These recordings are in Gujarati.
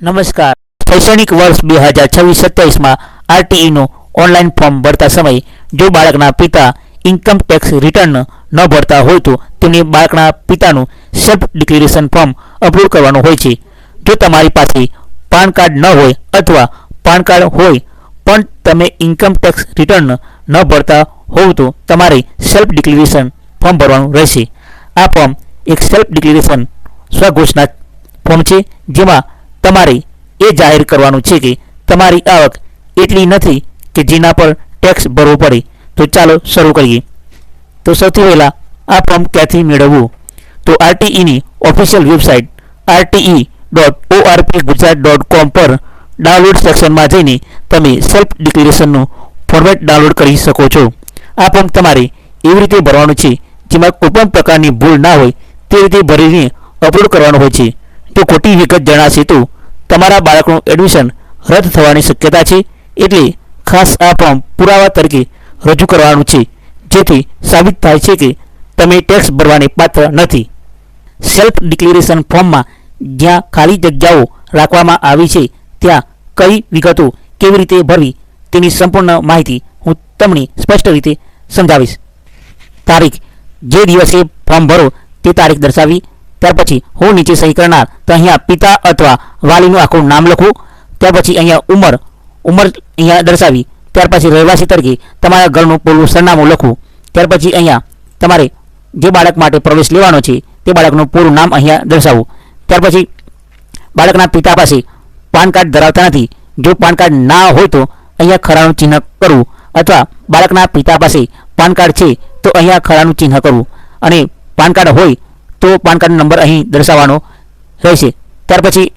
નમસ્કાર. શૈક્ષણિક વર્ષ 2026-27 માં આરટીઈનું ઓનલાઈન ફોર્મ ભરતા સમયે જો બાળકના પિતા ઇન્કમ ટેક્સ રિટર્ન ન ભરતા હોય તો તેમને બાળકના પિતાનું સેલ્ફ ડિક્લેરેશન ફોર્મ અપલોડ કરવાનું હોય છે. જો તમારી પાસે પાન કાર્ડ ન હોય અથવા પાન કાર્ડ હોય પણ તમે ઇન્કમ ટેક્સ રિટર્ન ન ભરતા હોવ તો તમારે સેલ્ફ ડિક્લેરેશન ફોર્મ ભરવાનું રહેશે. આ ફોર્મ એક સેલ્ફ ડિક્લેરેશન સ્વઘોષણા ફોર્મ છે, જેમાં તમારે એ જાહેર કરવાનું છે કે તમારી આવક એટલી નથી કે જેના પર ટેક્સ ભરવો પડે. તો ચાલો શરૂ કરીએ. તો સૌથી પહેલાં આ ફોર્મ ક્યાંથી મેળવવું? તો આરટીઈની ઓફિશિયલ વેબસાઇટ rte.orpgujarat.com પર ડાઉનલોડ સેક્શનમાં જઈને તમે સેલ્ફ ડિક્લેરેશનનું ફોર્મેટ ડાઉનલોડ કરી શકો છો. આ ફોર્મ તમારે એવી રીતે ભરવાનું છે જેમાં કોઈપણ પ્રકારની ભૂલ ના હોય તે રીતે ભરીને અપલોડ કરવાનું હોય છે. તો ખોટી વિગત જણાશે તો તમારા બાળકનું એડમિશન રદ થવાની શક્યતા છે, એટલે ખાસ આ ફોર્મ પુરાવા તરીકે રજૂ કરવાનું છે, જેથી સાબિત થાય છે કે તમે ટેક્સ ભરવાને પાત્ર નથી. સેલ્ફ ડિક્લેરેશન ફોર્મમાં જ્યાં ખાલી જગ્યાઓ રાખવામાં આવી છે ત્યાં કઈ વિગતો કેવી રીતે ભરવી તેની સંપૂર્ણ માહિતી હું તમને સ્પષ્ટ રીતે સમજાવીશ. તારીખ, જે દિવસે ફોર્મ ભરો તે તારીખ દર્શાવી. ત્યાર પછી હું નીચે સહી કરનાર તો અહીંયા પિતા અથવા વાલીનું આખું નામ લખવું. ત્યાર પછી અહીંયા ઉંમર અહીંયા દર્શાવી. ત્યાર પછી રહેવાસી તરીકે તમારા ઘરનું પૂરું સરનામું લખવું. ત્યાર પછી અહીંયા તમારે જે બાળક માટે પ્રવેશ લેવાનો છે તે બાળકનું પૂરું નામ અહીંયા દર્શાવવું. ત્યાર પછી બાળકના પિતા પાસે પાન કાર્ડ ધરાવતા નથી, જો પાન કાર્ડ ના હોય તો અહીંયા ખરાનું ચિહ્ન કરવું, અથવા બાળકના પિતા પાસે પાન કાર્ડ છે તો અહીંયા ખરાનું ચિહ્ન કરવું, અને પાન કાર્ડ હોય તો પાન કાર્ડ નંબર અહીં દર્શાવવાનો રહેશે. ત્યાર પછી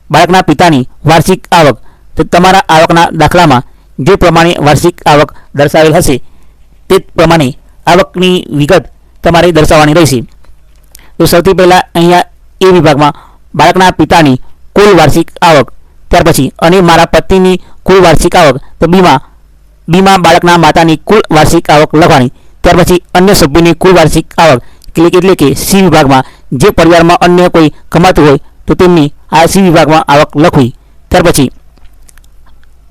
બાળકના પિતાની વાર્ષિક આવક, તો તમારા આવકના દાખલામાં જે પ્રમાણે વાર્ષિક આવક દર્શાવેલ હશે તે પ્રમાણે આવકની વિગત તમારે દર્શાવવાની રહેશે. તો સૌથી પહેલાં અહીંયા એ વિભાગમાં બાળકના પિતાની કુલ વાર્ષિક આવક, ત્યાર પછી અને મારા પત્નીની કુલ વાર્ષિક આવક, તો બીમાં બાળકના માતાની કુલ વાર્ષિક આવક લખવાની. ત્યાર પછી અન્ય સભ્યોની કુલ વાર્ષિક આવક, એટલે કે સી વિભાગમાં જે પરિવારમાં અન્ય કોઈ કમાતું હોય તો તેમની આ સી વિભાગમાં આવક લખવી. ત્યાર પછી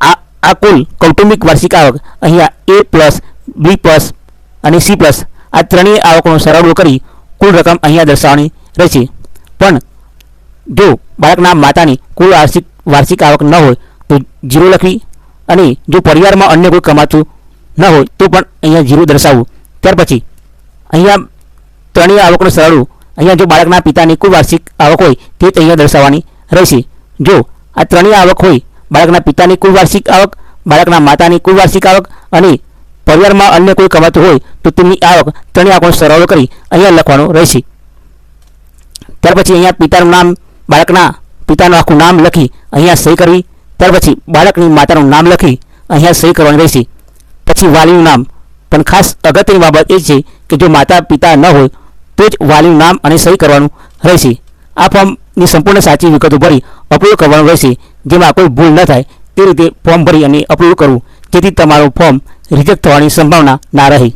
આ કુલ કૌટુંબિક વાર્ષિક આવક અહીંયા A+, B+ અને C+ આ ત્રણેય આવકનો સરવાળો કરી કુલ રકમ અહીંયા દર્શાવવાની રહેશે. પણ જો બાળકના માતાની કુલ વાર્ષિક આવક ન હોય તો 0 લખવી, અને જો પરિવારમાં અન્ય કોઈ કમાતું ન હોય તો પણ અહીંયા 0 દર્શાવવું. ત્યાર પછી અહીંયા ત્રણેય આવકનો સરવાળો અહીંયા જો બાળકના પિતાની કુલ વાર્ષિક આવક હોય તે જ અહીંયા દર્શાવવાની રહેશે. જો આ ત્રણેય આવક હોય, બાળકના પિતાની કુલ વાર્ષિક આવક, બાળકના માતાની કુલ વાર્ષિક આવક અને પરિવારમાં અન્ય કોઈ કમાતું હોય તો તેમની આવક ત્રણેય આવકનો સરવાળો કરી અહીંયા લખવાનું રહેશે. ત્યાર પછી અહીંયા પિતાનું નામ, બાળકના પિતાનું આખું નામ લખી અહીંયા સહી કરવી. ત્યાર પછી બાળકની માતાનું નામ લખી અહીંયા સહી કરવાની રહેશે. પછી વાલીનું નામ, પણ ખાસ અગત્યની બાબત એ છે કે જો માતા પિતા ન હોય તો જ વાલીનું નામ અને સહી કરવાનું રહેશે. આ ફોર્મની સંપૂર્ણ સાચી વિગતો ભરી અપલોડ કરવાનું રહેશે, જેમાં કોઈ ભૂલ ન થાય તે રીતે ફોર્મ ભરી અને અપલોડ કરવું, જેથી તમારું ફોર્મ રિજેક્ટ થવાની સંભાવના ના રહે.